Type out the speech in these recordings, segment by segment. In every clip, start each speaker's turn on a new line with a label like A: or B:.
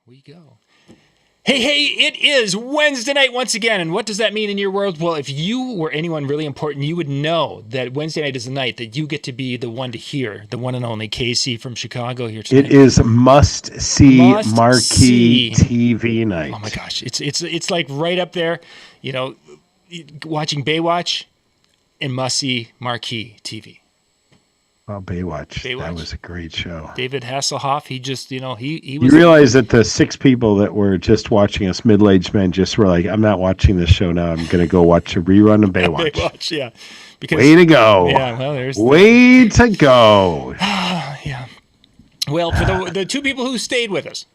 A: we go. Hey, it is Wednesday night once again. And what does that mean in your world? Well, if you were anyone really important, you would know that Wednesday night is the night that you get to be the one to hear the one and only Casey from Chicago here tonight.
B: It is must-see Marquee TV night.
A: Oh my gosh, it's like right up there, you know, watching Baywatch and must-see Marquee TV.
B: Oh, Baywatch. That was a great show.
A: David Hasselhoff, he just, he was...
B: You realize that the 6 people that were just watching us, middle-aged men, just were like, I'm not watching this show now. I'm going to go watch a rerun of Baywatch.
A: Baywatch, yeah. Because,
B: way to go.
A: Yeah, well, there's...
B: Way to go.
A: Yeah. Well, for the 2 people who stayed with us.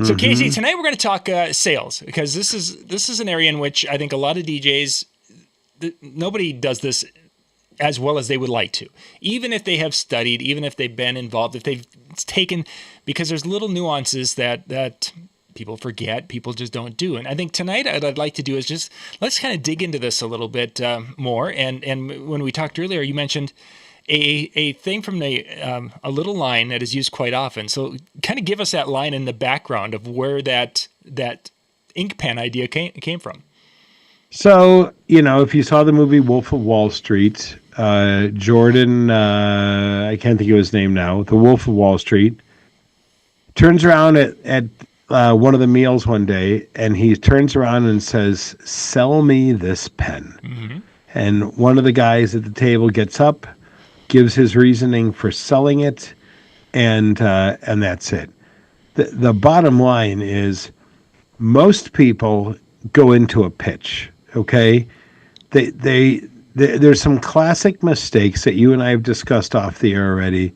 A: So, Casey, tonight we're going to talk sales, because this is an area in which I think a lot of DJs, nobody does this as well as they would like to, even if they have studied, even if they've been involved, if they've taken, because there's little nuances that people forget, people just don't do. And I think tonight what I'd like to do is just, let's kind of dig into this a little bit more. And when we talked earlier, you mentioned a thing from a little line that is used quite often. So kind of give us that line in the background of where that ink pen idea came from.
B: So, if you saw the movie Wolf of Wall Street, Jordan, I can't think of his name now, the Wolf of Wall Street, turns around at one of the meals one day, and he turns around and says, "Sell me this pen." Mm-hmm. And one of the guys at the table gets up, gives his reasoning for selling it, and that's it. The bottom line is most people go into a pitch, okay? There's some classic mistakes that you and I have discussed off the air already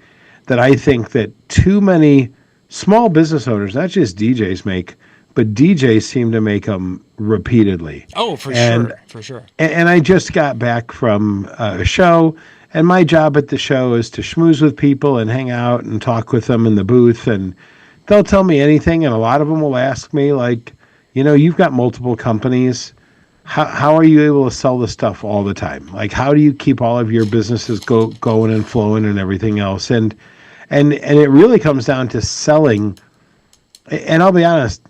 B: that I think that too many small business owners, not just DJs, make, but DJs seem to make them repeatedly.
A: Oh, for sure.
B: And I just got back from a show, and my job at the show is to schmooze with people and hang out and talk with them in the booth, and they'll tell me anything, and a lot of them will ask me, like, you've got multiple companies. How are you able to sell this stuff all the time? Like, how do you keep all of your businesses going and flowing and everything else? And it really comes down to selling. And I'll be honest,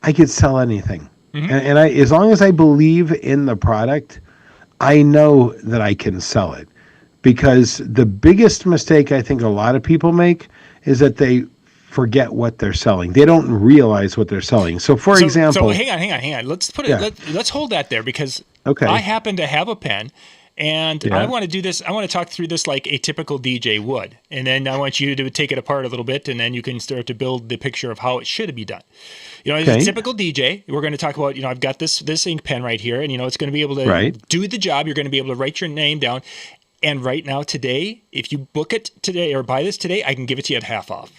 B: I could sell anything. Mm-hmm. And I, as long as I believe in the product, I know that I can sell it. Because the biggest mistake I think a lot of people make is that they forget what they're selling. They don't realize what they're selling. So, for example...
A: So, hang on. Let's put it... Yeah. Let's hold that there, because I happen to have a pen, and I want to do this... I want to talk through this like a typical DJ would. And then I want you to take it apart a little bit, and then you can start to build the picture of how it should be done. As a typical DJ, we're going to talk about, I've got this ink pen right here, and, it's going to be able to do the job. You're going to be able to write your name down. And right now, today, if you book it today or buy this today, I can give it to you at half off.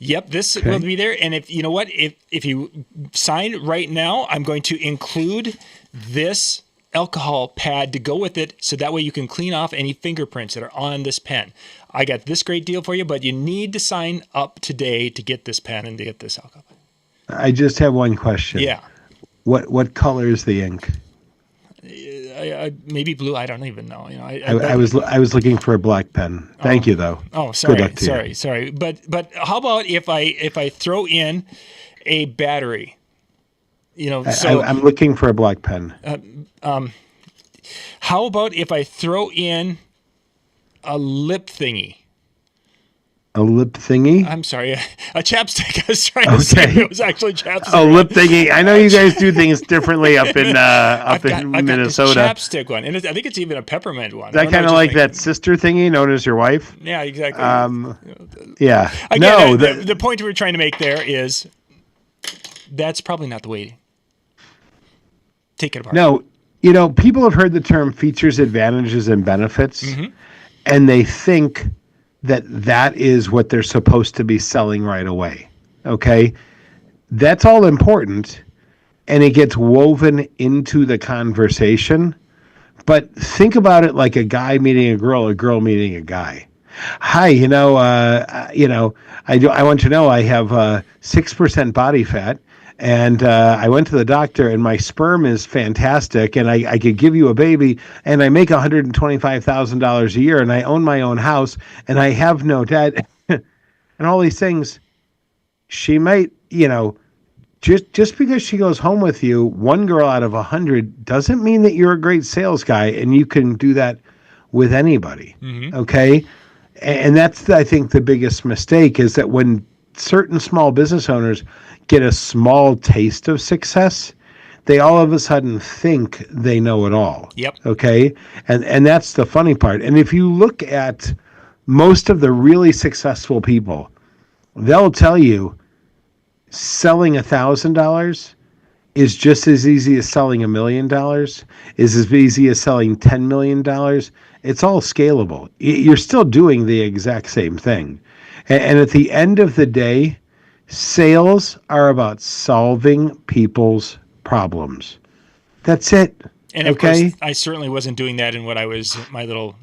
A: Yep, this will be there. And if you know what, if you sign right now, I'm going to include this alcohol pad to go with it, so that way you can clean off any fingerprints that are on this pen. I got this great deal for you, but you need to sign up today to get this pen and to get this alcohol.
B: I just have one question.
A: Yeah.
B: What color is the ink?
A: Maybe blue. I don't even know.
B: I was looking for a black pen. Thank you, though.
A: Oh, sorry. But how about if I throw in a battery?
B: I'm looking for a black pen.
A: How about if I throw in a lip thingy?
B: A lip thingy?
A: I'm sorry, a chapstick. I was trying to say it was actually chapstick.
B: A lip thingy. I know you guys do things differently up in Minnesota.
A: I've got the chapstick one, and I think it's even a peppermint one.
B: Is that kind of like that sister thingy known as your wife?
A: Yeah, exactly.
B: Yeah.
A: Again, the point we're trying to make there is that's probably not the way. Take it apart.
B: No, people have heard the term features, advantages, and benefits, and they think that is what they're supposed to be selling right away. Okay? That's all important, and it gets woven into the conversation. But think about it like a guy meeting a girl meeting a guy. Hi, I want you to know I have 6% body fat, and I went to the doctor, and my sperm is fantastic, and I could give you a baby, and I make $125,000 a year, and I own my own house, and I have no debt, and all these things. She might you know, just because she goes home with you, one girl out of 100 doesn't mean that you're a great sales guy, and you can do that with anybody. Mm-hmm. Okay. And that's, I think, the biggest mistake is that when certain small business owners get a small taste of success, they all of a sudden think they know it all.
A: Yep.
B: Okay. And that's the funny part. And if you look at most of the really successful people, they'll tell you selling $1,000 is just as easy as selling $1 million, is as easy as selling $10 million. It's all scalable. You're still doing the exact same thing. And at the end of the day, sales are about solving people's problems. That's it.
A: And of course, I certainly wasn't doing that in what I was, my little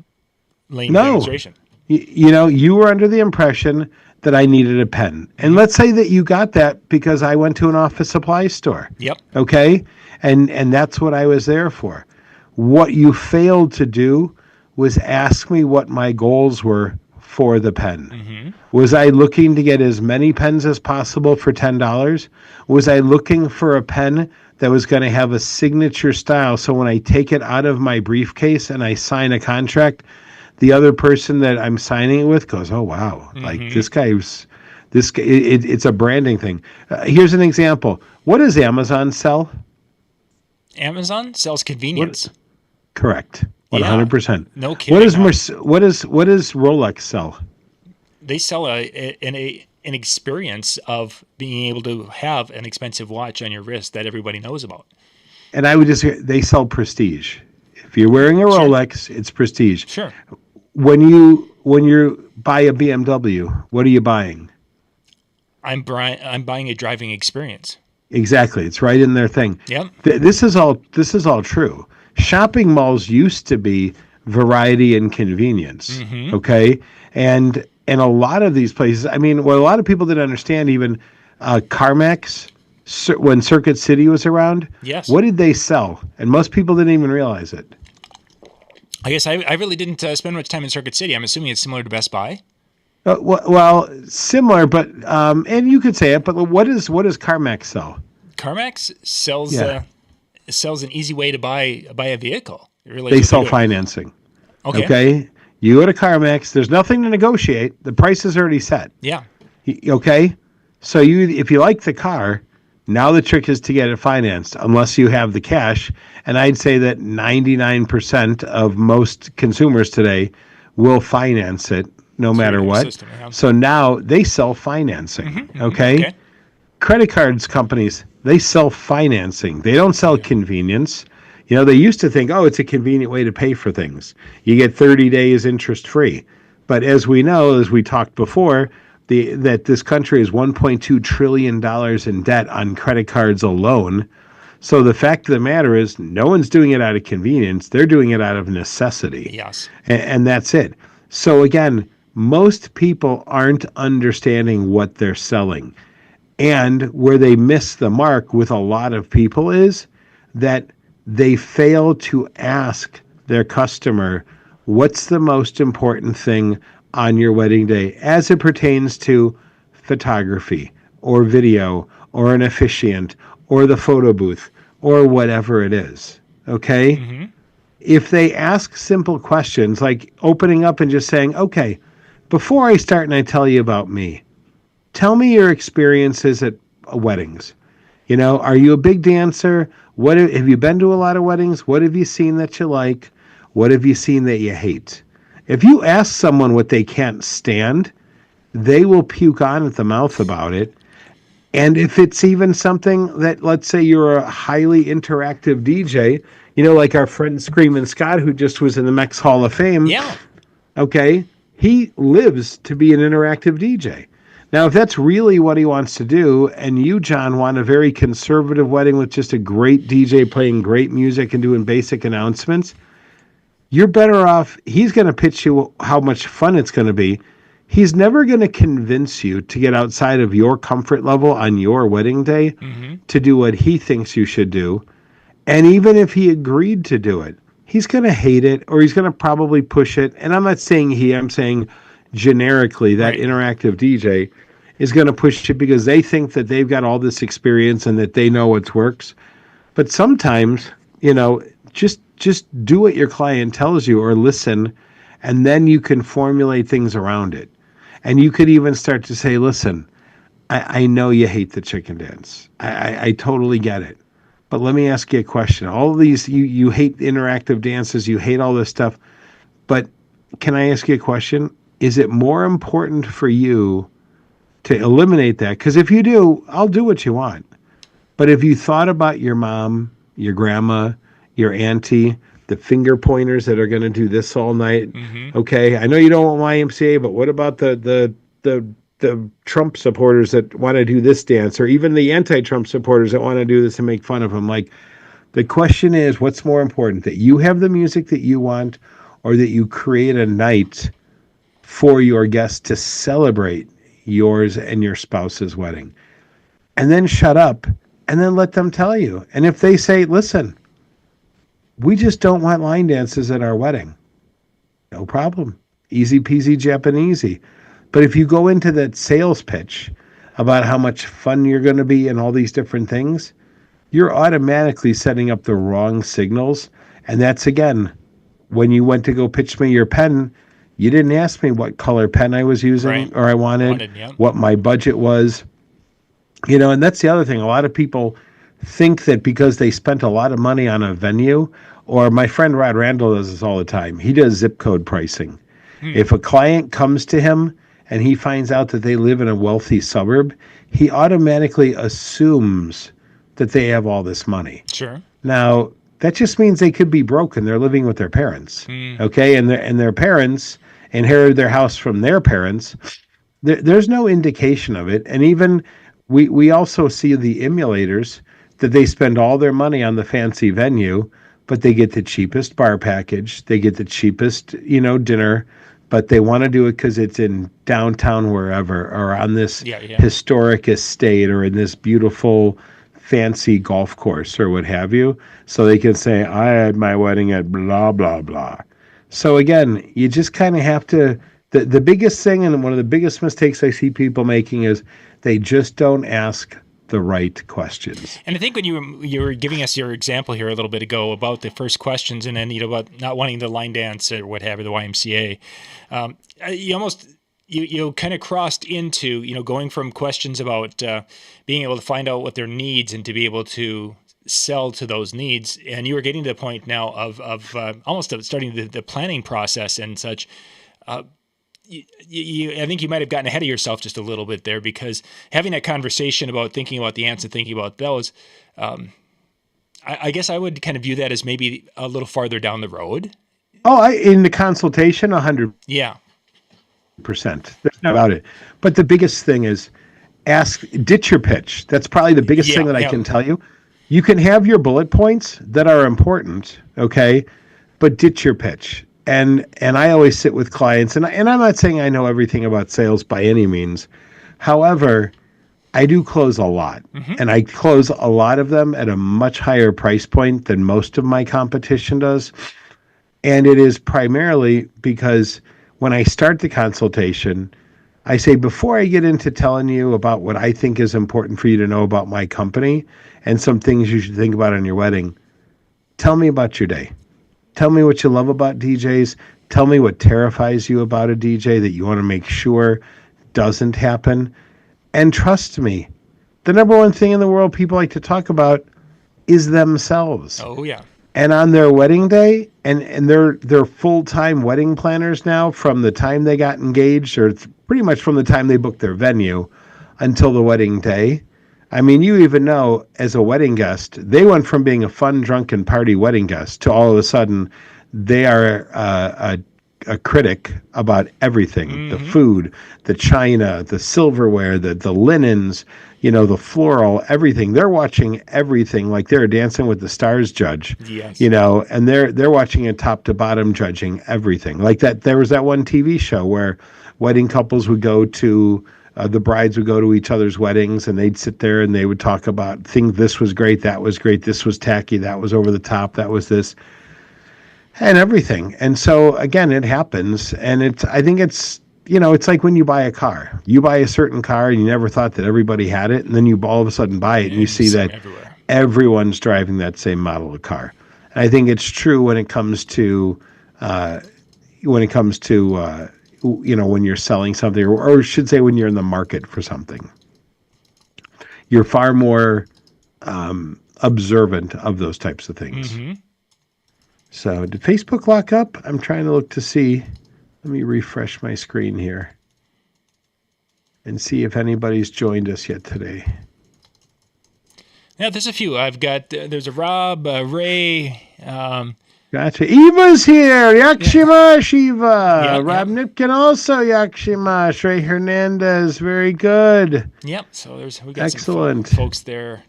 A: lame demonstration.
B: You were under the impression that I needed a pen. And let's say that you got that because I went to an office supply store.
A: Yep.
B: Okay? And that's what I was there for. What you failed to do was ask me what my goals were for the pen. Mm-hmm. Was I looking to get as many pens as possible for $10? Was I looking for a pen that was going to have a signature style so when I take it out of my briefcase and I sign a contract, the other person that I'm signing it with goes, oh, wow, like this guy, it's a branding thing. Here's an example. What does Amazon sell?
A: Amazon sells convenience.
B: Correct. 100%.
A: Yeah, no kidding.
B: What does Rolex sell?
A: They sell an experience of being able to have an expensive watch on your wrist that everybody knows about.
B: And I would they sell prestige. If you're wearing a Rolex, it's prestige.
A: Sure.
B: When you buy a BMW, what are you buying?
A: I'm buying a driving experience.
B: Exactly. It's right in their thing.
A: Yep.
B: This is all true. Shopping malls used to be variety and convenience. Mm-hmm. Okay? And a lot of these places, I mean, what a lot of people didn't understand, even CarMax, when Circuit City was around,
A: yes.
B: What did they sell? And most people didn't even realize it.
A: I guess I really didn't spend much time in Circuit City. I'm assuming it's similar to Best Buy.
B: Well, similar, but and you could say it. But what does CarMax sell?
A: CarMax sells an easy way to buy a vehicle.
B: They sell financing.
A: Okay.
B: You go to CarMax. There's nothing to negotiate. The price is already set.
A: Yeah.
B: Okay. So if you like the car, now the trick is to get it financed, unless you have the cash. And I'd say that 99% of most consumers today will finance it no matter what. System, yeah. So now they sell financing. Mm-hmm, okay? Credit cards companies, they sell financing. They don't sell convenience. They used to think, it's a convenient way to pay for things. You get 30 days interest free. But as we know, as we talked before, that this country is $1.2 trillion in debt on credit cards alone. So the fact of the matter is no one's doing it out of convenience. They're doing it out of necessity.
A: Yes.
B: And that's it. So again, most people aren't understanding what they're selling. And where they miss the mark with a lot of people is that they fail to ask their customer, what's the most important thing on your wedding day as it pertains to photography or video or an officiant or the photo booth or whatever it is. Okay? Mm-hmm. If they ask simple questions like opening up and just saying, okay, before I start and I tell you about me, tell me your experiences at weddings. Are you a big dancer? Have you been to a lot of weddings? What have you seen that you like? What have you seen that you hate? If you ask someone what they can't stand, they will puke on at the mouth about it. And if it's even something that, let's say you're a highly interactive DJ, like our friend Screamin' Scott, who just was in the Mex Hall of Fame.
A: Yeah.
B: Okay. He lives to be an interactive DJ. Now, if that's really what he wants to do, and you, John, want a very conservative wedding with just a great DJ playing great music and doing basic announcements, you're better off. He's going to pitch you how much fun it's going to be. He's never going to convince you to get outside of your comfort level on your wedding day to do what he thinks you should do. And even if he agreed to do it, he's going to hate it, or he's going to probably push it. And I'm not saying I'm saying generically that interactive DJ is going to push it because they think that they've got all this experience and that they know what works. But sometimes, just do what your client tells you or listen, and then you can formulate things around it. And you could even start to say, listen, I know you hate the chicken dance. I totally get it. But let me ask you a question. All of these, you hate interactive dances, you hate all this stuff. But can I ask you a question? Is it more important for you to eliminate that? Because if you do, I'll do what you want. But if you thought about your mom, your grandma, your auntie, the finger pointers that are going to do this all night, okay, I know you don't want YMCA, but what about the Trump supporters that want to do this dance, or even the anti-Trump supporters that want to do this and make fun of him? Like, the question is, what's more important, that you have the music that you want, or that you create a night for your guests to celebrate yours and your spouse's wedding? And then shut up and then let them tell you. And if they say, listen, we just don't want line dances at our wedding, no problem. Easy peasy Japanesey. But if you go into that sales pitch about how much fun you're going to be and all these different things, you're automatically setting up the wrong signals. And that's, again, when you went to go pitch me your pen, you didn't ask me what color pen I was using or I wanted, what my budget was. And that's the other thing. A lot of people think that because they spent a lot of money on a venue, or my friend Rod Randall does this all the time. He does zip code pricing. If a client comes to him and he finds out that they live in a wealthy suburb, he automatically assumes that they have all this money.
A: Sure.
B: Now, that just means they could be broke and they're living with their parents. Okay? And their parents inherited their house from their parents. There's no indication of it. And even we also see the emulators that they spend all their money on the fancy venue, but they get the cheapest bar package. They get the cheapest, dinner. But they want to do it because it's in downtown wherever, or on this historic estate, or in this beautiful fancy golf course, or what have you. So they can say, I had my wedding at blah, blah, blah. So again, you just kind of have to, the biggest thing, and one of the biggest mistakes I see people making, is they just don't ask the right questions.
A: And I think when you were giving us your example here a little bit ago about the first questions, and then about not wanting the line dance or what have you, the YMCA, you almost you kind of crossed into going from questions about being able to find out what their needs and to be able to sell to those needs, and you were getting to the point now of almost starting the planning process and such. I think you might have gotten ahead of yourself just a little bit there, because having that conversation about thinking about the ants and thinking about those, I guess I would kind of view that as maybe a little farther down the road.
B: Oh, in the consultation, 100%.
A: Yeah.
B: There's no about it. But the biggest thing is ditch your pitch. That's probably the biggest thing that I can tell you. You can have your bullet points that are important, okay, but ditch your pitch. And I always sit with clients, and I'm not saying I know everything about sales by any means. However, I do close a lot, and I close a lot of them at a much higher price point than most of my competition does. And it is primarily because when I start the consultation, I say, before I get into telling you about what I think is important for you to know about my company and some things you should think about on your wedding, tell me about your day. Tell me what you love about DJs. Tell me what terrifies you about a DJ that you want to make sure doesn't happen. And trust me, the number one thing in the world people like to talk about is themselves.
A: Oh, yeah.
B: And on their wedding day, and they're full-time wedding planners now, from the time they got engaged, or pretty much from the time they booked their venue until the wedding day. I mean, you even know, as a wedding guest, they went from being a fun, drunken party wedding guest to all of a sudden they are a critic about everything: the food, the china, the silverware, the linens, the floral, everything. They're watching everything like they're Dancing with the Stars judge.
A: Yes.
B: And they're watching it top to bottom, judging everything. Like that, there was that one TV show where wedding couples would go to. The brides would go to each other's weddings, and they'd sit there and they would talk about things. This was great. That was great. This was tacky. That was over the top. That was this, and everything. And so again, it happens. And I think it's it's like when you buy a car. You buy a certain car and you never thought that everybody had it, and then you all of a sudden buy it and you see that everyone's driving that same model of car. And I think it's true when it comes to when you're selling something, or I should say when you're in the market for something. You're far more observant of those types of things. Mm-hmm. So did Facebook lock up? I'm trying to look to see. Let me refresh my screen here and see if anybody's joined us yet today.
A: Yeah, there's a few. I've got, there's a Rob, Ray.
B: Gotcha. Eva's here. Yakshimash, Eva. Yeah, Rob Nipkin also Yakshimash. Ray Hernandez. Very good.
A: Yep. So we got some folks there.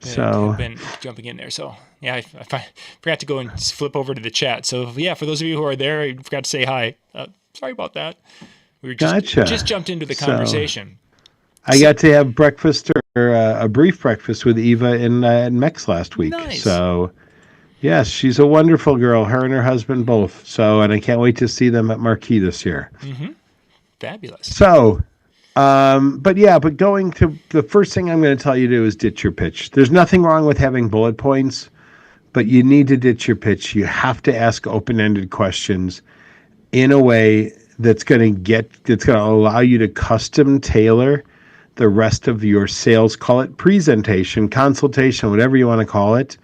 A: Have been jumping in there. So yeah, I forgot to go and flip over to the chat. So yeah, for those of you who are there, I forgot to say hi. Sorry about that. We were just jumped into the conversation.
B: I got to have breakfast or a brief breakfast with Eva in Mex last week.
A: Nice.
B: So yes, she's a wonderful girl. Her and her husband both. So, and I can't wait to see them at Marquee this year.
A: Mm-hmm. Fabulous.
B: So, but going to the first thing I'm going to tell you to do is ditch your pitch. There's nothing wrong with having bullet points, but you need to ditch your pitch. You have to ask open-ended questions in a way that's going to allow you to custom tailor the rest of your sales, call it presentation, consultation, whatever you want to call it,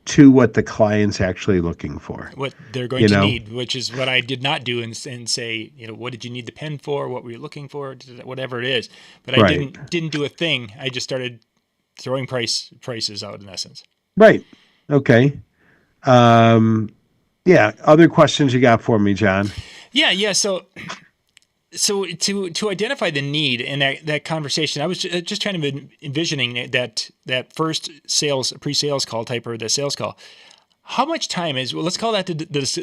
B: to what the client's actually looking for.
A: What they're going to need, which is what I did not do and say, what did you need the pen for? What were you looking for? Whatever it is. But I didn't do a thing. I just started throwing prices out in essence.
B: Right. Okay. Other questions you got for me, John?
A: Yeah. So to identify the need in that conversation, I was just trying to envisioning that first pre-sales call type, or the sales call. How much time let's call that the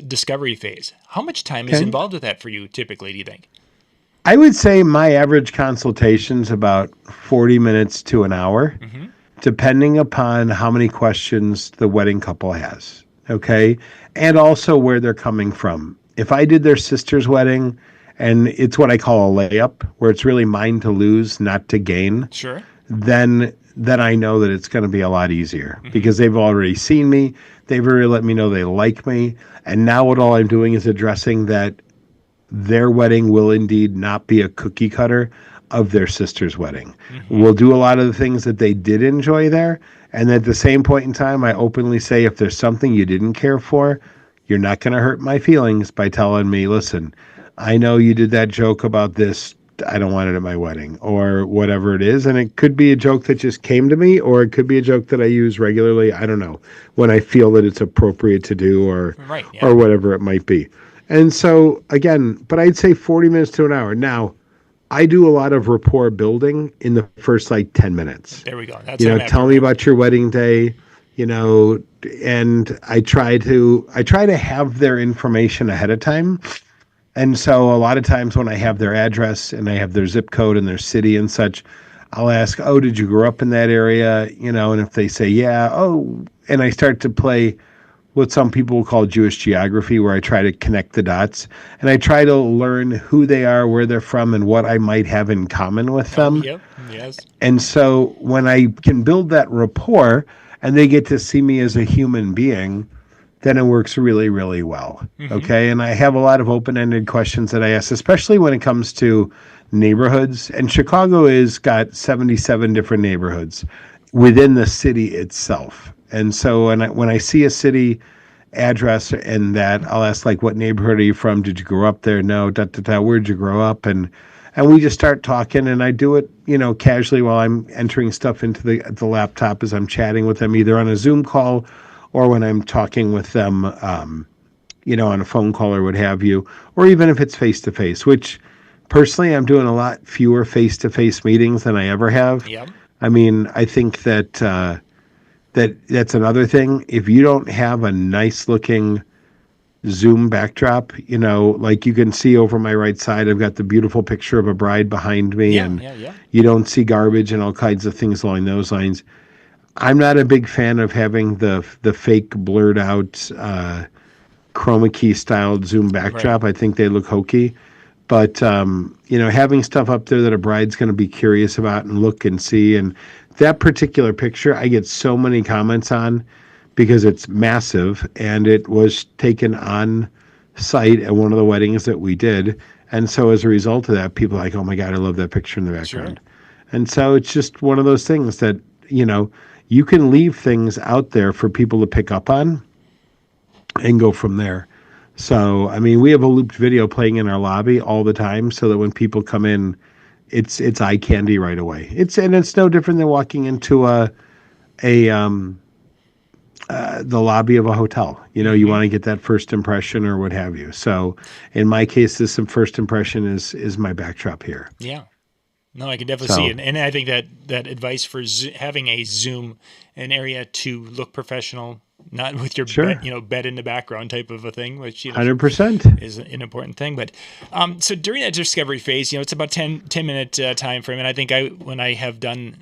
A: discovery phase. How much time is involved with that for you typically, do you think?
B: I would say my average consultation's about 40 minutes to an hour, depending upon how many questions the wedding couple has. Okay. And also where they're coming from. If I did their sister's wedding, and it's what I call a layup, where it's really mine to lose, not to gain.
A: Sure.
B: Then I know that it's going to be a lot easier because they've already seen me. They've already let me know they like me. And now what all I'm doing is addressing that their wedding will indeed not be a cookie cutter of their sister's wedding. We'll do a lot of the things that they did enjoy there. And at the same point in time, I openly say, if there's something you didn't care for, you're not going to hurt my feelings by telling me, listen, I know you did that joke about this. I don't want it at my wedding, or whatever it is. And it could be a joke that just came to me, or it could be a joke that I use regularly. I don't know, when I feel that it's appropriate to do, or whatever it might be. And so again, but I'd say 40 minutes to an hour. Now, I do a lot of rapport building in the first 10 minutes.
A: There we go. That's
B: tell me about your wedding day, and I try to have their information ahead of time. And so a lot of times when I have their address and I have their zip code and their city and such, I'll ask, did you grow up in that area? And if they say, yeah, and I start to play what some people will call Jewish geography, where I try to connect the dots and I try to learn who they are, where they're from, and what I might have in common with them.
A: Yep. Yes.
B: And so when I can build that rapport and they get to see me as a human being, then it works really, really well. Okay. And I have a lot of open-ended questions that I ask, especially when it comes to neighborhoods. And Chicago is got 77 different neighborhoods within the city itself. And so when I see a city address and that, I'll ask, what neighborhood are you from? Did you grow up there? No, where'd you grow up? And we just start talking, and I do it, casually while I'm entering stuff into the laptop as I'm chatting with them, either on a Zoom call or when I'm talking with them, on a phone call or what have you, or even if it's face-to-face, which personally I'm doing a lot fewer face-to-face meetings than I ever have.
A: Yep.
B: I mean, I think that's another thing. If you don't have a nice-looking Zoom backdrop, like you can see over my right side, I've got the beautiful picture of a bride behind me, you don't see garbage and all kinds of things along those lines. I'm not a big fan of having the fake blurred out chroma key styled Zoom backdrop. Right. I think they look hokey. But, having stuff up there that a bride's going to be curious about and look and see. And that particular picture, I get so many comments on because it's massive and it was taken on site at one of the weddings that we did. And so as a result of that, people are like, oh my God, I love that picture in the background. Sure. And so it's just one of those things that, you can leave things out there for people to pick up on and go from there. So, I mean, we have a looped video playing in our lobby all the time so that when people come in, it's eye candy right away. It's no different than walking into the lobby of a hotel. You want to get that first impression or what have you. So in my case, this first impression is my backdrop here.
A: Yeah. No, I can definitely see it. And I think that advice for having a Zoom, an area to look professional, not with your bed in the background type of a thing, which
B: 100%
A: is an important thing. But so during that discovery phase, it's about 10-minute time frame, and I think when I have done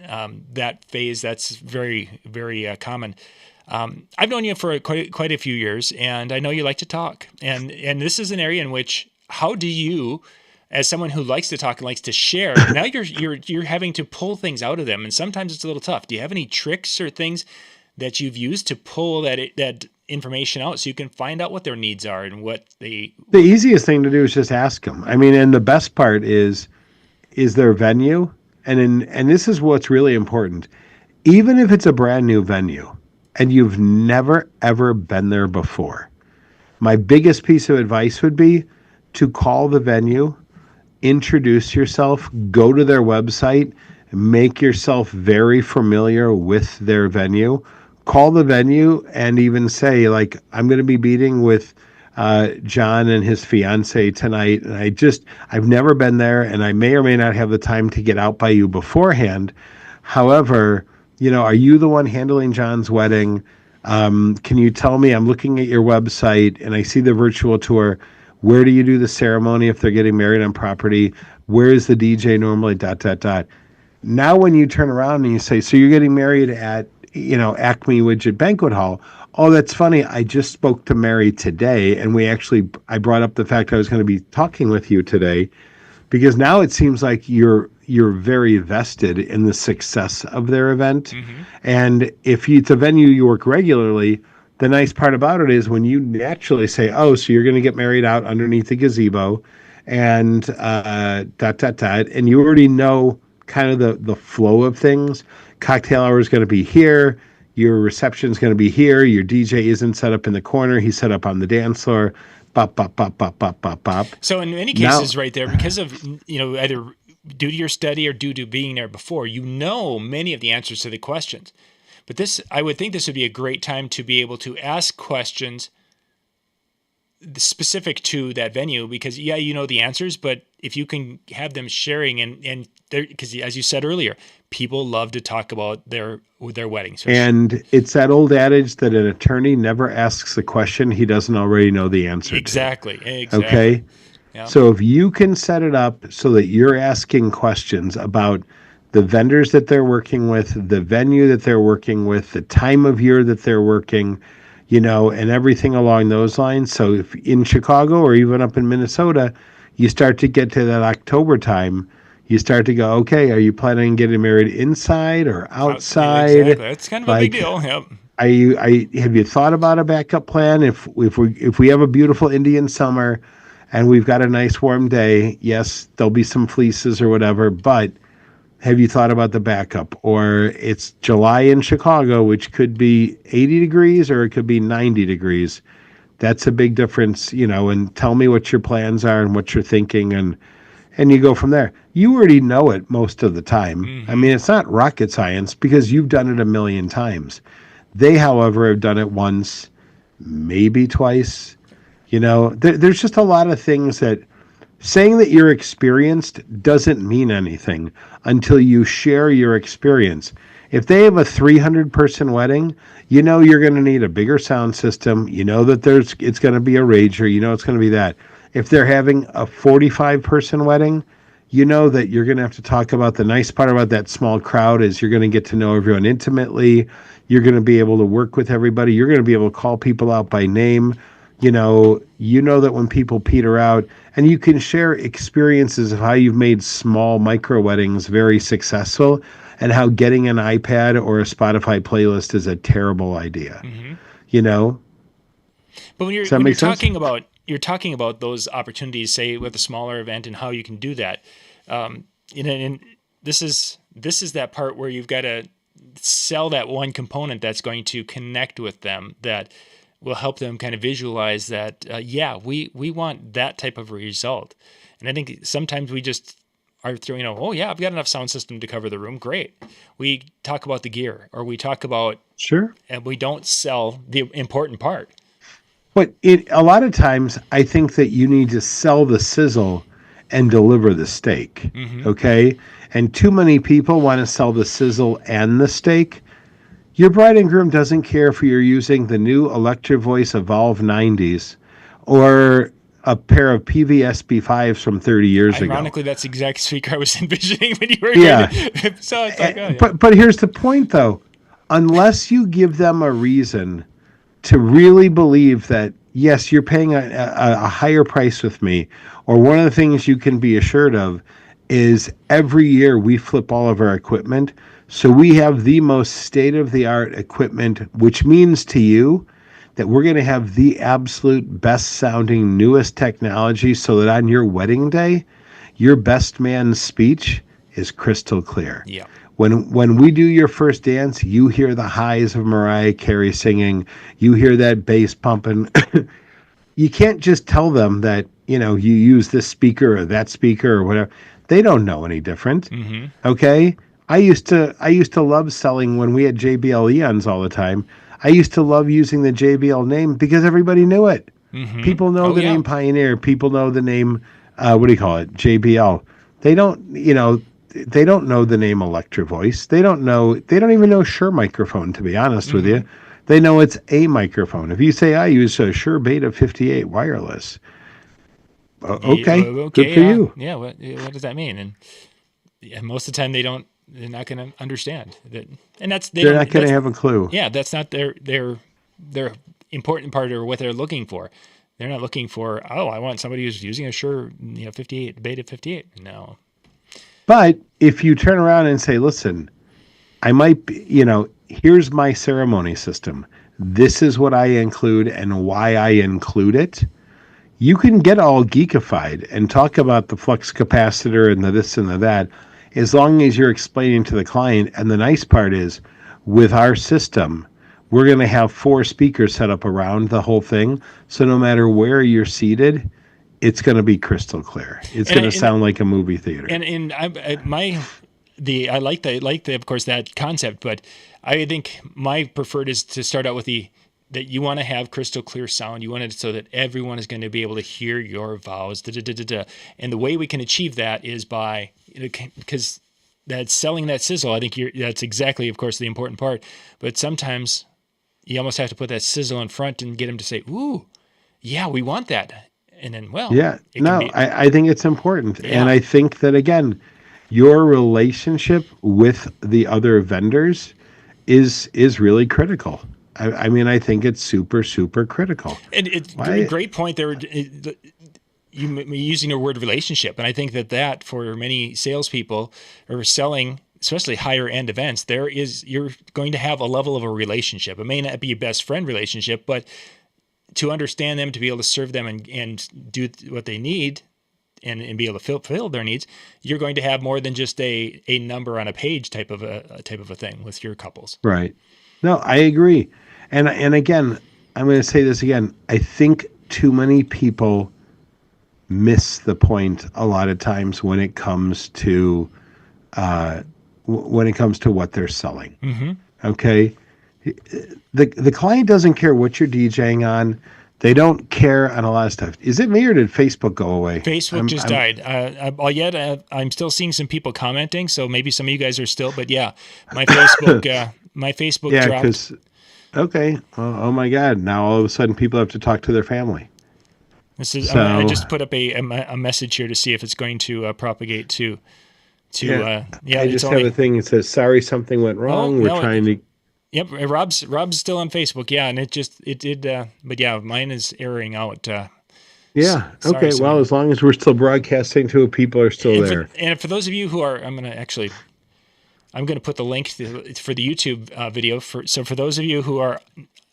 A: that phase, that's very, very common. I've known you for quite a few years, and I know you like to talk, and this is an area in which how do you, as someone who likes to talk and likes to share, now you're having to pull things out of them, and sometimes it's a little tough. Do you have any tricks or things that you've used to pull that information out so you can find out what their needs are and what they...
B: The easiest thing to do is just ask them. I mean, and the best part is their venue. And this is what's really important. Even if it's a brand new venue and you've never, ever been there before, my biggest piece of advice would be to call the venue, introduce yourself, go to their website, make yourself very familiar with their venue. Call the venue and even say, like, I'm going to be meeting with John and his fiance tonight. And I've never been there and I may or may not have the time to get out by you beforehand. However, are you the one handling John's wedding? Can you tell me, I'm looking at your website and I see the virtual tour. Where do you do the ceremony if they're getting married on property? Where is the DJ normally, ... Now, when you turn around and you say, so you're getting married at, Acme Widget Banquet Hall. Oh, that's funny. I just spoke to Mary today. And I brought up the fact I was going to be talking with you today because now it seems like you're very vested in the success of their event. Mm-hmm. And if it's a venue you work regularly, the nice part about it is when you naturally say, oh, so you're going to get married out underneath the gazebo and and you already know kind of the flow of things. Cocktail hour is going to be here. Your reception is going to be here. Your DJ isn't set up in the corner. He's set up on the dance floor. Bop, bop, bop, bop, bop, bop, bop.
A: So in many cases right there, because of, either due to your study or due to being there before, many of the answers to the questions. But I would think this would be a great time to be able to ask questions specific to that venue because, the answers, but if you can have them sharing and because as you said earlier, people love to talk about their weddings.
B: And it's that old adage that an attorney never asks a question he doesn't already know the answer
A: to.
B: Okay? Yeah. So if you can set it up so that you're asking questions about the vendors that they're working with, the venue that they're working with, the time of year that they're working, and everything along those lines. So if in Chicago or even up in Minnesota, you start to get to that October time, you start to go, okay, are you planning on getting married inside or outside?
A: Exactly. That's kind of a big deal. Yep.
B: Have you thought about a backup plan? If we have a beautiful Indian summer and we've got a nice warm day, yes, there'll be some fleeces or whatever, but have you thought about the backup? Or it's July in Chicago, which could be 80 degrees or it could be 90 degrees. That's a big difference, and tell me what your plans are and what you're thinking and you go from there. You already know it most of the time. Mm-hmm. I mean, it's not rocket science because you've done it a million times. They, however, have done it once, maybe twice. There's just a lot of things that saying that you're experienced doesn't mean anything until you share your experience. If they have a 300-person wedding, you're going to need a bigger sound system. That it's going to be a rager. It's going to be that. If they're having a 45-person wedding, that you're going to have to talk about the nice part about that small crowd is you're going to get to know everyone intimately. You're going to be able to work with everybody. You're going to be able to call people out by name. you know that when people peter out, and you can share experiences of how you've made small micro weddings very successful, and how getting an iPad or a Spotify playlist is a terrible idea.
A: Mm-hmm.
B: You know,
A: but when you're talking about those opportunities, say with a smaller event, and how you can do that, and this is that part where you've got to sell that one component that's going to connect with them, that will help them kind of visualize that, we want that type of result. And I think sometimes we just are throwing, oh yeah, I've got enough sound system to cover the room. Great. We talk about the gear, or we talk about,
B: sure,
A: and we don't sell the important part.
B: But a lot of times I think that you need to sell the sizzle and deliver the steak.
A: Mm-hmm.
B: Okay. And too many people want to sell the sizzle and the steak. Your bride and groom doesn't care if you're using the new Electro Voice Evolve 90s or a pair of PVSB5s from 30 years ago.
A: Ironically, that's the exact speaker I was envisioning when you were
B: so it's like, but here's the point, though. Unless you give them a reason to really believe that, yes, you're paying a higher price with me, or one of the things you can be assured of is every year we flip all of our equipment. So we have the most state-of-the-art equipment, which means to you that we're going to have the absolute best-sounding, newest technology, so that on your wedding day, your best man's speech is crystal clear.
A: Yeah.
B: When we do your first dance, you hear the highs of Mariah Carey singing. You hear that bass pumping. You can't just tell them that, you use this speaker or that speaker or whatever. They don't know any different.
A: Mm-hmm.
B: Okay? I used to love selling when we had JBL Eons all the time. I used to love using the JBL name because everybody knew it.
A: Mm-hmm.
B: People know the name Pioneer. People know the name, JBL. They don't, they don't know the name Electro Voice. They don't even know Shure microphone, to be honest with you. They know it's a microphone. If you say, I use a Shure Beta 58 wireless, okay, good for you.
A: Yeah, what does that mean? And most of the time they're not going to understand that, and they're
B: not going to have a clue.
A: Yeah, that's not their important part, or what they're looking for. They're not looking for, I want somebody who's using a Shure 58 Beta 58. No.
B: But if you turn around and say, listen, I might be, here's my ceremony system. This is what I include and why I include it. You can get all geekified and talk about the flux capacitor and the this and the that, as long as you're explaining to the client. And the nice part is, with our system, we're going to have 4 speakers set up around the whole thing. So no matter where you're seated, it's going to be crystal clear. It's going to sound like a movie theater.
A: And I like the of course that concept, but I think my preferred is to start out with that you want to have crystal clear sound. You want it so that everyone is going to be able to hear your vows. And the way we can achieve that is by, because that's selling that sizzle. I think that's exactly, of course, the important part. But sometimes you almost have to put that sizzle in front and get them to say, "Ooh, yeah, we want that." And then,
B: I think it's important.
A: Yeah.
B: And I think that, again, your relationship with the other vendors is really critical. I mean, I think it's super, super critical.
A: And it's a great point there. You using the word relationship. And I think that for many salespeople or selling, especially higher end events, you're going to have a level of a relationship. It may not be a best friend relationship, but to understand them, to be able to serve them and do what they need and be able to fulfill their needs, you're going to have more than just a number on a page type of a thing with your couples.
B: Right. No, I agree. And again, I'm going to say this again. I think too many people miss the point a lot of times when it comes to what they're selling.
A: Mm-hmm.
B: Okay. The client doesn't care what you're DJing on. They don't care on a lot of stuff. Is it me or did Facebook go away?
A: Facebook just died. I'm still seeing some people commenting, so maybe some of you guys are still. But yeah, my Facebook dropped.
B: Okay. Oh my God! Now all of a sudden people have to talk to their family.
A: I just put up a message here to see if it's going to propagate to.
B: I just have a thing that says, "Sorry, something went wrong. We're trying to."
A: Yep, Rob's still on Facebook. Yeah, and it did. But yeah, mine is airing out.
B: Yeah.
A: Sorry,
B: Okay. Well, as long as we're still broadcasting to it, people are still there.
A: And for those of you who are, I'm going to put the link for the YouTube video. So for those of you who are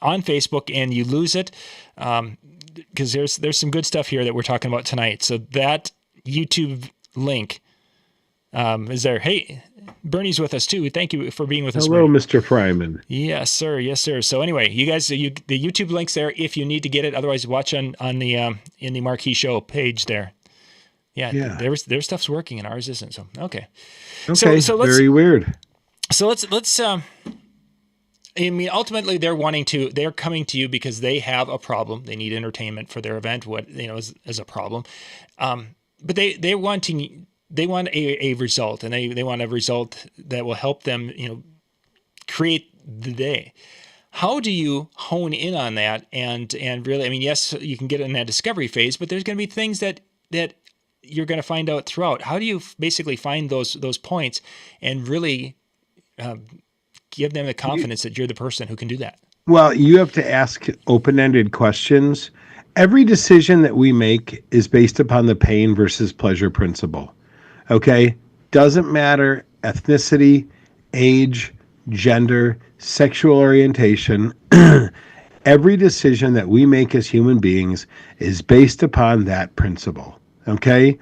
A: on Facebook and you lose it, because there's some good stuff here that we're talking about tonight. So that YouTube link is there. Hey, Bernie's with us too. Thank you for being with us.
B: Hello,
A: Bernie.
B: Mr. Fryman.
A: Yes, sir. Yes, sir. So anyway, you guys, the YouTube link's there if you need to get it. Otherwise, watch on the in the Marquee Show page there. Yeah. Their stuff's working and ours isn't. So okay.
B: Okay. So let's, very weird.
A: So let's. I mean, ultimately, they're coming to you because they have a problem. They need entertainment for their event. What is a problem, but they want a result, and they want a result that will help them, create the day. How do you hone in on that? And really, I mean, yes, you can get in that discovery phase, but there's going to be things that you're going to find out throughout. How do you basically find those points and really give them the confidence that you're the person who can do that?
B: Well, you have to ask open-ended questions. Every decision that we make is based upon the pain versus pleasure principle. Okay? Doesn't matter ethnicity, age, gender, sexual orientation. Every decision that we make as human beings is based upon that principle. Okay?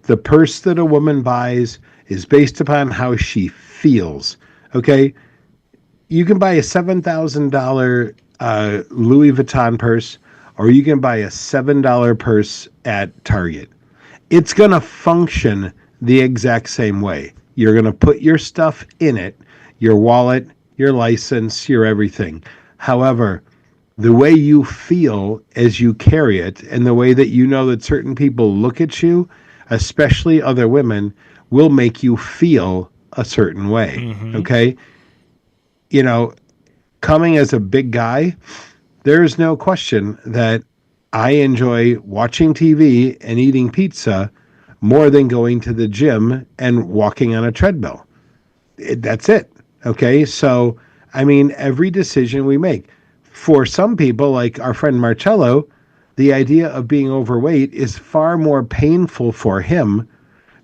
B: The purse that a woman buys is based upon how she feels. Okay? You can buy a $7,000 Louis Vuitton purse, or you can buy a $7 purse at Target. It's going to function the exact same way. You're going to put your stuff in it, your wallet, your license, your everything. However, the way you feel as you carry it and the way that you know that certain people look at you, especially other women, will make you feel a certain way. Mm-hmm. Okay? Coming as a big guy, there is no question that I enjoy watching TV and eating pizza more than going to the gym and walking on a treadmill. That's it. Okay. So, I mean, every decision we make, for some people, like our friend Marcello, the idea of being overweight is far more painful for him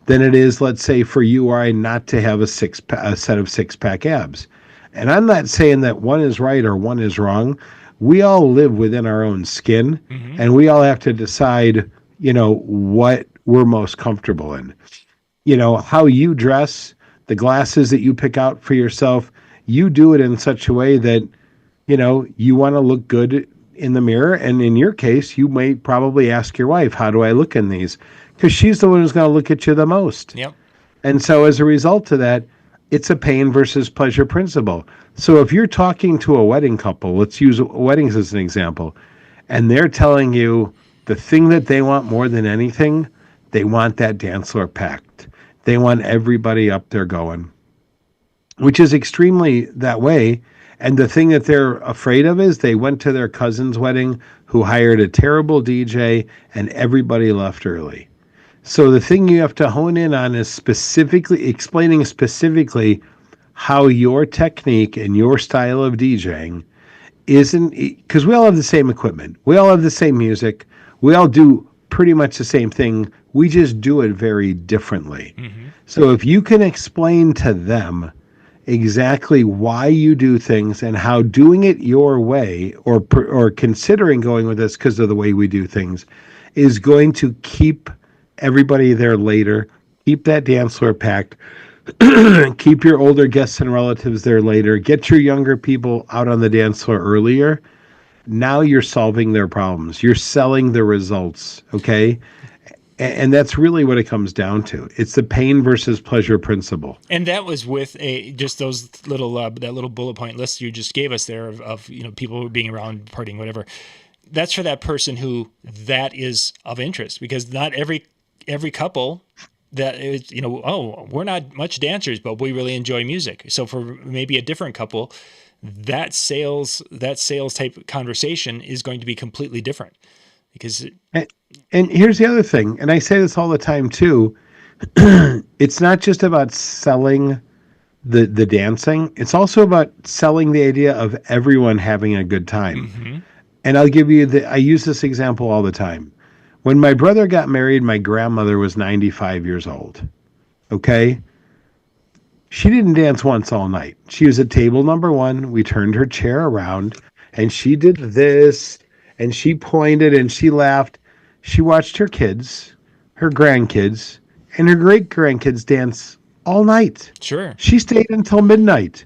B: than it is, let's say, for you or I not to have a set of six-pack abs. And I'm not saying that one is right or one is wrong. We all live within our own skin, mm-hmm. and we all have to decide, what we're most comfortable in. How you dress, the glasses that you pick out for yourself, you do it in such a way that, you want to look good in the mirror. And in your case, you may probably ask your wife, how do I look in these? Because she's the one who's going to look at you the most.
A: Yep.
B: And so as a result of that, it's a pain versus pleasure principle. So if you're talking to a wedding couple, let's use weddings as an example, and they're telling you the thing that they want more than anything, they want that dance floor packed. They want everybody up there going, which is extremely that way. And the thing that they're afraid of is they went to their cousin's wedding who hired a terrible DJ and everybody left early. So the thing you have to hone in on is explaining specifically how your technique and your style of DJing isn't, because we all have the same equipment. We all have the same music. We all do pretty much the same thing. We just do it very differently. Mm-hmm. So if you can explain to them exactly why you do things and how doing it your way or considering going with this because of the way we do things is going to keep everybody there later, keep that dance floor packed, keep your older guests and relatives there later, get your younger people out on the dance floor earlier. Now you're solving their problems. You're selling the results, okay? And that's really what it comes down to. It's the pain versus pleasure principle.
A: And that was with just those little that little bullet point list you just gave us there of people being around, partying, whatever. That's for that person who that is of interest, because not every couple that is, we're not much dancers, but we really enjoy music. So for maybe a different couple, that sales type conversation is going to be completely different. Because
B: and here's the other thing, and I say this all the time too, it's not just about selling the dancing. It's also about selling the idea of everyone having a good time.
A: Mm-hmm.
B: And I'll give you I use this example all the time. When my brother got married, my grandmother was 95 years old. Okay? She didn't dance once all night. She was at table number 1. We turned her chair around and she did this and she pointed and she laughed. She watched her kids, her grandkids, and her great grandkids dance all night.
A: Sure.
B: She stayed until midnight.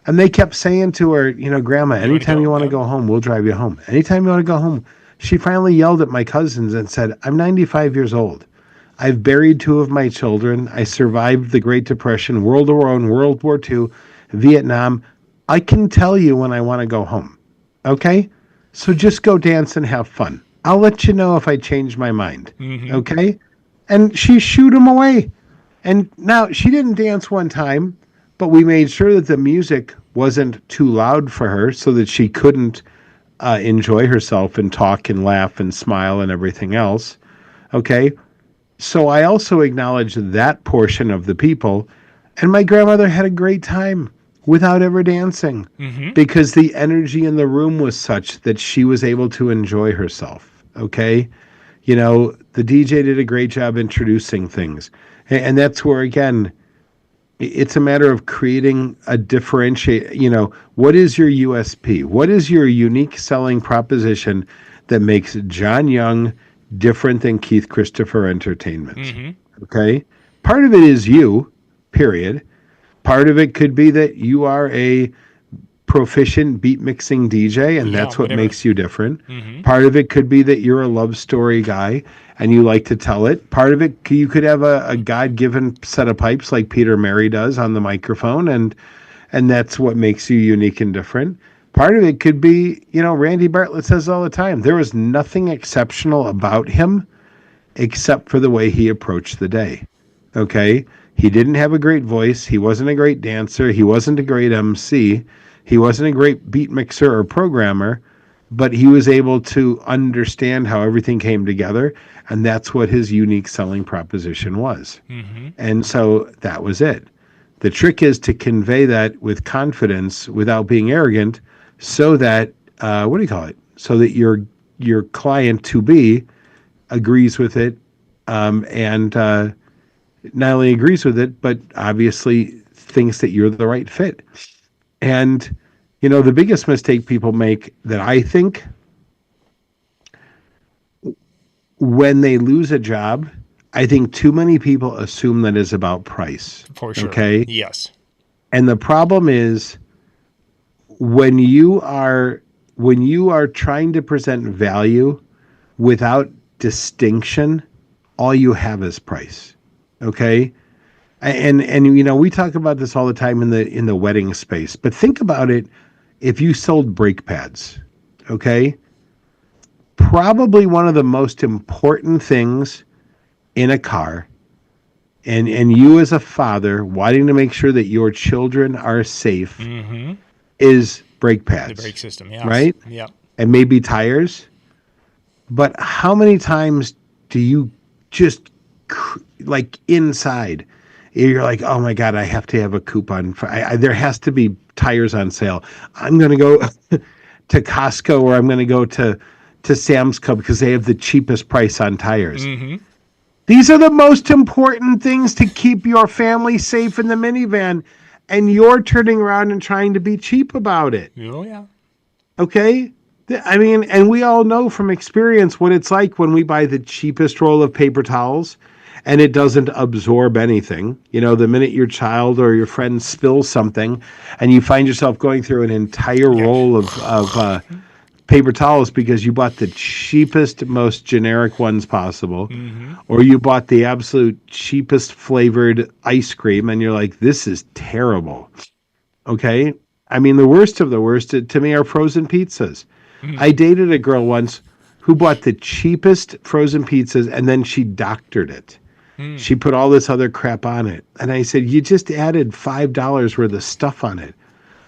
B: And they kept saying to her, Grandma, anytime you want to go home, we'll drive you home. Anytime you want to go home. She finally yelled at my cousins and said, I'm 95 years old. I've buried 2 of my children. I survived the Great Depression, World War I, World War II, Vietnam. I can tell you when I want to go home. Okay? So just go dance and have fun. I'll let you know if I change my mind.
A: Mm-hmm.
B: Okay? And she shooed him away. And now she didn't dance one time, but we made sure that the music wasn't too loud for her so that she couldn't enjoy herself and talk and laugh and smile and everything else. Okay? So I also acknowledge that portion of the people. And my grandmother had a great time without ever dancing because the energy in the room was such that she was able to enjoy herself. Okay? The DJ did a great job introducing things. And that's where, again, it's a matter of creating a differentiate. What is your USP? What is your unique selling proposition that makes John Young different than Keith Christopher Entertainment?
A: Mm-hmm.
B: Okay? Part of it is you, period. Part of it could be that you are a proficient beat mixing DJ, and that's what makes you different.
A: Mm-hmm.
B: Part of it could be that you're a love story guy and you like to tell it. Part of it, you could have a God-given set of pipes like Peter Mary does on the microphone, and that's what makes you unique and different. Part of it could be, Randy Bartlett says all the time, there was nothing exceptional about him except for the way he approached the day. Okay? He didn't have a great voice. He wasn't a great dancer. He wasn't a great MC. He wasn't a great beat mixer or programmer, but he was able to understand how everything came together, and that's what his unique selling proposition was.
A: Mm-hmm.
B: And so that was it. The trick is to convey that with confidence without being arrogant so that, so that your client to be agrees with it, and not only agrees with it, but obviously thinks that you're the right fit. And, the biggest mistake people make that I think when they lose a job, I think too many people assume that is about price.
A: For sure.
B: Okay?
A: Yes.
B: And the problem is when you are trying to present value without distinction, all you have is price. Okay? And we talk about this all the time in the wedding space, but think about it if you sold brake pads. Okay? Probably one of the most important things in a car, and you as a father wanting to make sure that your children are safe, is brake pads.
A: The brake system, yes.
B: Right?
A: Yeah.
B: And maybe tires. But how many times do you just, like, inside, you're like, oh my God, I have to have a coupon. There has to be tires on sale. I'm going to go to Costco, or I'm going to go to Sam's Club because they have the cheapest price on tires.
A: Mm-hmm.
B: These are the most important things to keep your family safe in the minivan, and you're turning around and trying to be cheap about it.
A: Oh, yeah.
B: Okay? I mean, and we all know from experience what it's like when we buy the cheapest roll of paper towels and it doesn't absorb anything. The minute your child or your friend spills something and you find yourself going through an entire roll of paper towels because you bought the cheapest, most generic ones possible, or you bought the absolute cheapest flavored ice cream and you're like, this is terrible. Okay? I mean, the worst of the worst to me are frozen pizzas. I dated a girl once who bought the cheapest frozen pizzas and then she doctored it. She put all this other crap on it. And I said, you just added $5 worth of stuff on it.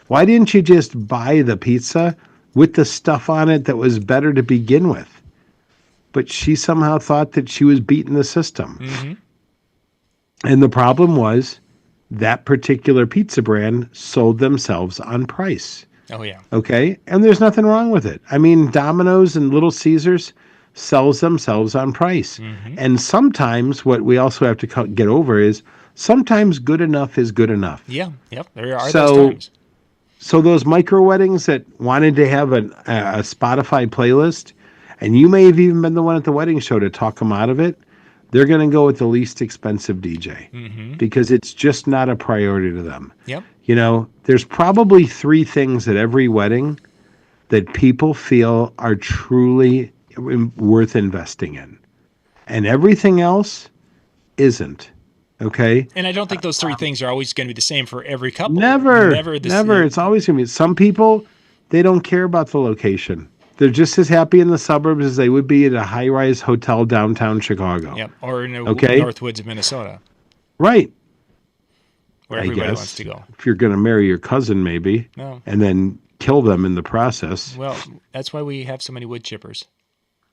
B: Why didn't you just buy the pizza with the stuff on it that was better to begin with? But she somehow thought that she was beating the system. And the problem was that particular pizza brand sold themselves on price.
A: Oh, yeah.
B: Okay. And there's nothing wrong with it. I mean, Domino's and Little Caesars sells themselves on price.
A: Mm-hmm.
B: And sometimes what we also have to get over is sometimes good enough is good enough.
A: Yeah. Yep. There are those times.
B: So those micro weddings that wanted to have a Spotify playlist, and you may have even been the one at the wedding show to talk them out of it, they're going to go with the least expensive DJ because it's just not a priority to them.
A: Yep.
B: You know, there's probably 3 things at every wedding that people feel are truly worth investing in. And everything else isn't. Okay?
A: And I don't think those 3 things are always going to be the same for every couple.
B: Never. It's always going to be. Some people, they don't care about the location. They're just as happy in the suburbs as they would be at a high-rise hotel downtown Chicago.
A: Yep. Or in the Northwoods of Minnesota.
B: Right.
A: Where everybody wants to go.
B: If you're going to marry your cousin, maybe, and then kill them in the process.
A: Well, that's why we have so many wood chippers.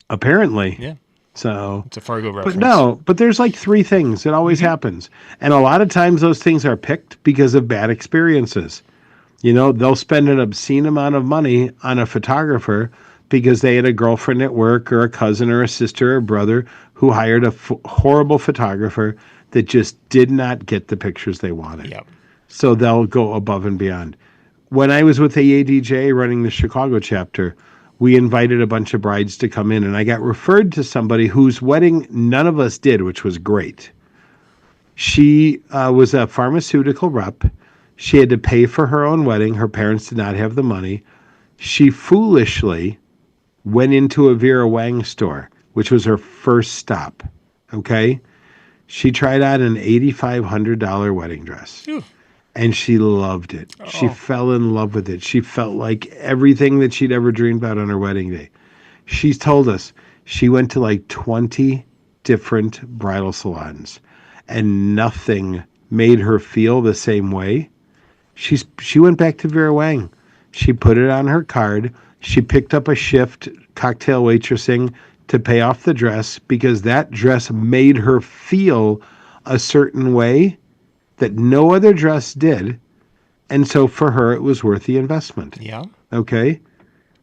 B: Apparently.
A: Yeah.
B: So
A: it's a Fargo reference.
B: But there's like 3 things. It always happens. And a lot of times those things are picked because of bad experiences. You know, they'll spend an obscene amount of money on a photographer because they had a girlfriend at work or a cousin or a sister or brother who hired a horrible photographer that just did not get the pictures they wanted.
A: Yep.
B: So they'll go above and beyond. When I was with AADJ running the Chicago chapter, we invited a bunch of brides to come in, and I got referred to somebody whose wedding none of us did, which was great. She was a pharmaceutical rep. She had to pay for her own wedding. Her parents did not have the money. She foolishly went into a Vera Wang store, which was her first stop. Okay? She tried on an $8,500 wedding dress. Ooh. And she loved it. Oh. She fell in love with it. She felt like everything that she'd ever dreamed about on her wedding day. She's told us she went to like 20 different bridal salons, and nothing made her feel the same way. She went back to Vera Wang. She put it on her card. She picked up a shift cocktail waitressing to pay off the dress because that dress made her feel a certain way that no other dress did. And so for her, it was worth the investment.
A: Yeah.
B: Okay.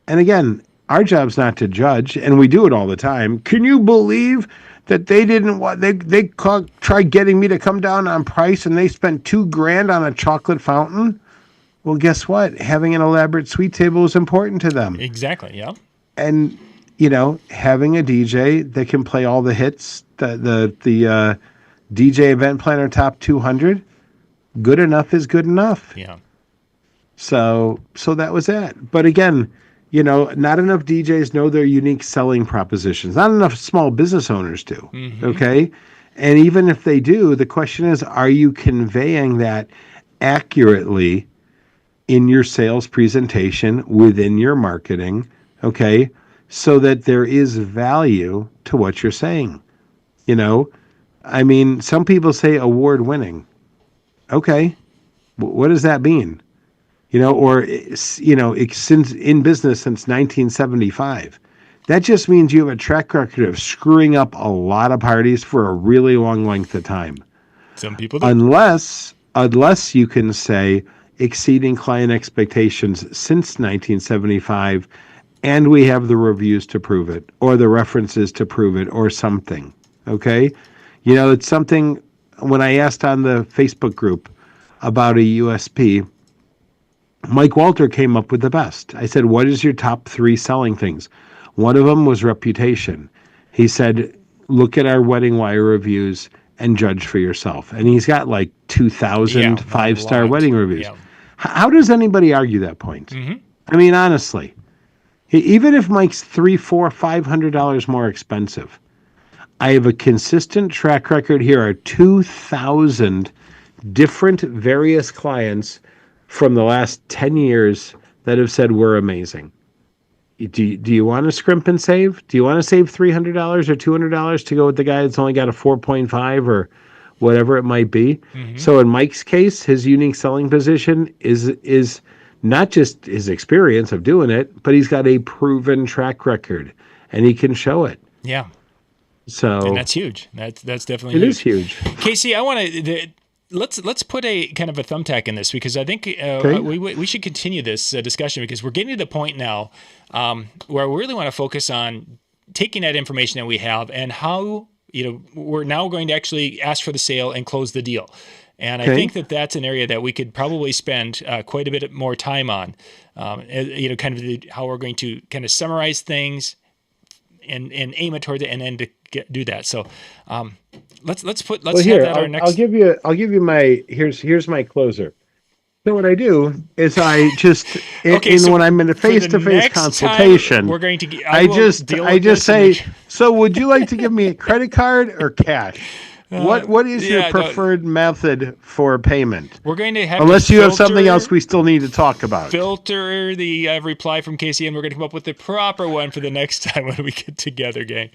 B: And again, our job's not to judge, and we do it all the time. Can you believe that they didn't want, they tried getting me to come down on price and they spent $2,000 on a chocolate fountain? Well, guess what? Having an elaborate suite table is important to them.
A: Exactly. Yeah.
B: And, you know, having a DJ that can play all the hits, the DJ Event Planner Top 200, good enough is good enough.
A: Yeah.
B: So that was that. But again, you know, not enough DJs know their unique selling propositions. Not enough small business owners do. Mm-hmm. Okay. And even if they do, the question is, are you conveying that accurately in your sales presentation, within your marketing? Okay. So that there is value to what you're saying. You know, I mean, some people say award winning. Okay. What does that mean? You know, or, you know, since in business since 1975. That just means you have a track record of screwing up a lot of parties for a really long length of time.
A: Some people do.
B: Unless you can say exceeding client expectations since 1975, and we have the reviews to prove it, or the references to prove it, or something. Okay? You know, it's something, when I asked on the Facebook group about a USP, Mike Walter came up with the best. I said, what is your top 3 selling things? One of them was reputation. He said, look at our Wedding Wire reviews and judge for yourself. And he's got like 2,000 5-star wedding reviews. Yeah. How does anybody argue that point? Mm-hmm. I mean, honestly, even if Mike's $300, $400, $500 more expensive, I have a consistent track record. Here are 2,000 different various clients from the last 10 years that have said we're amazing. Do you want to scrimp and save? Do you want to save $300 or $200 to go with the guy that's only got a 4.5 or whatever it might be? Mm-hmm. So in Mike's case, his unique selling position is not just his experience of doing it, but he's got a proven track record and he can show it.
A: Yeah.
B: So
A: and that's huge. That's definitely
B: huge. It is huge.
A: Casey, I want to let's put a kind of a thumbtack in this, because I think we should continue this discussion, because we're getting to the point now where we really want to focus on taking that information that we have and how, we're now going to actually ask for the sale and close the deal. And I think that that's an area that we could probably spend quite a bit more time on, kind of how we're going to kind of summarize things and aim it toward it, and then to do that. So let's have that our next.
B: I'll give you my here's my closer. So what I do is I just when I'm in a face-to-face consultation,
A: we're going to.
B: I just say, so would you like to give me a credit card or cash? What is your preferred method for payment?
A: We're going to have
B: unless you have something else we still need to talk about.
A: Filter the reply from Casey, and we're going to come up with the proper one for the next time when we get together, gang.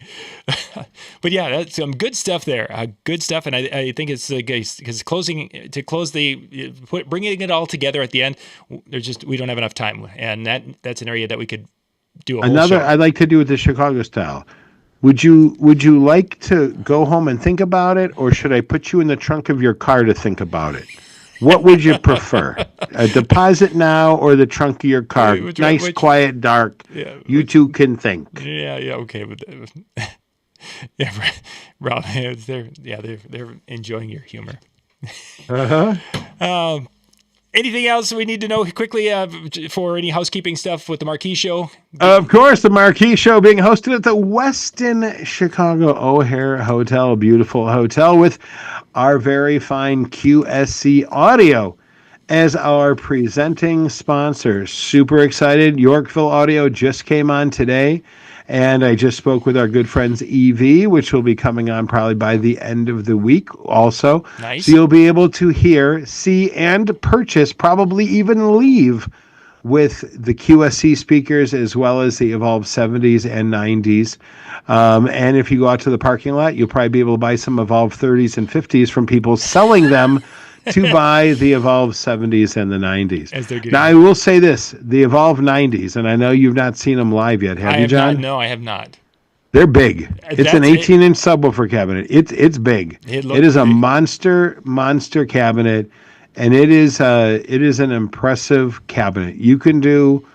A: But yeah, that's some good stuff there. Good stuff, and I think it's because bringing it all together at the end. We don't have enough time, and that's an area that we could do a whole show.
B: I'd like to do it the Chicago style. Would you like to go home and think about it, or should I put you in the trunk of your car to think about it? What would you prefer? A deposit now or the trunk of your car? Nice, quiet, dark. Yeah, you two can think.
A: Yeah, okay. Yeah, Rob, they're enjoying your humor. Anything else we need to know quickly for any housekeeping stuff with the Marquee Show?
B: Of course, the Marquee Show being hosted at the Westin Chicago O'Hare Hotel, a beautiful hotel with our very fine QSC Audio as our presenting sponsor. Super excited. Yorkville Audio just came on today. And I just spoke with our good friends EV, which will be coming on probably by the end of the week also.
A: Nice.
B: So you'll be able to hear, see, and purchase, probably even leave with the QSC speakers as well as the Evolve 70s and 90s. And if you go out to the parking lot, you'll probably be able to buy some Evolve 30s and 50s from people selling them to buy the Evolve 70s and the 90s. Now, I will say this, the Evolve 90s, and I know you've not seen them live yet, have you, John?
A: No, I have not.
B: They're big. It's an 18-inch subwoofer cabinet. It's big. It is a monster cabinet, and it is an impressive cabinet. You can do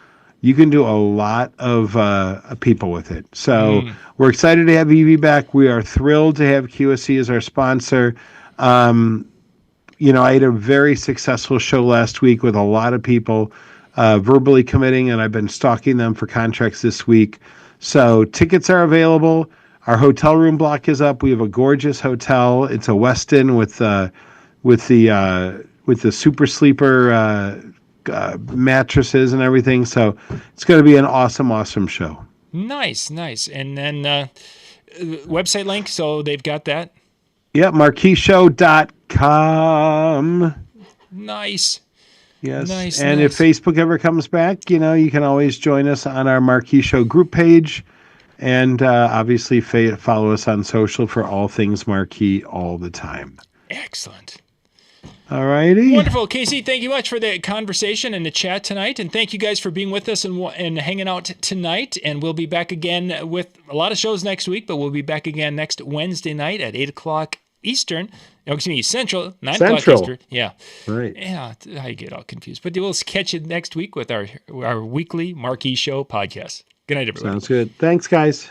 B: a lot of people with it. So we're excited to have Evie back. We are thrilled to have QSC as our sponsor. I had a very successful show last week with a lot of people verbally committing, and I've been stalking them for contracts this week. So tickets are available. Our hotel room block is up. We have a gorgeous hotel. It's a Westin with the super sleeper mattresses and everything. So it's going to be an awesome show.
A: Nice. And then website link, so they've got that.
B: Yeah, marqueeshow.com.
A: Nice.
B: Yes.
A: Nice.
B: And if Facebook ever comes back, you can always join us on our Marquee Show group page. And obviously follow us on social for all things Marquee all the time.
A: Excellent.
B: All righty.
A: Wonderful. Casey, thank you much for the conversation and the chat tonight. And thank you guys for being with us and hanging out tonight. And we'll be back again with a lot of shows next week, but we'll be back again next Wednesday night at 8 o'clock Eastern. Oh, excuse me, Central, 9 o'clock Eastern. Yeah.
B: Right.
A: Yeah, I get all confused. But we'll catch you next week with our weekly Marquee Show podcast. Good night, everybody.
B: Sounds good. Thanks, guys.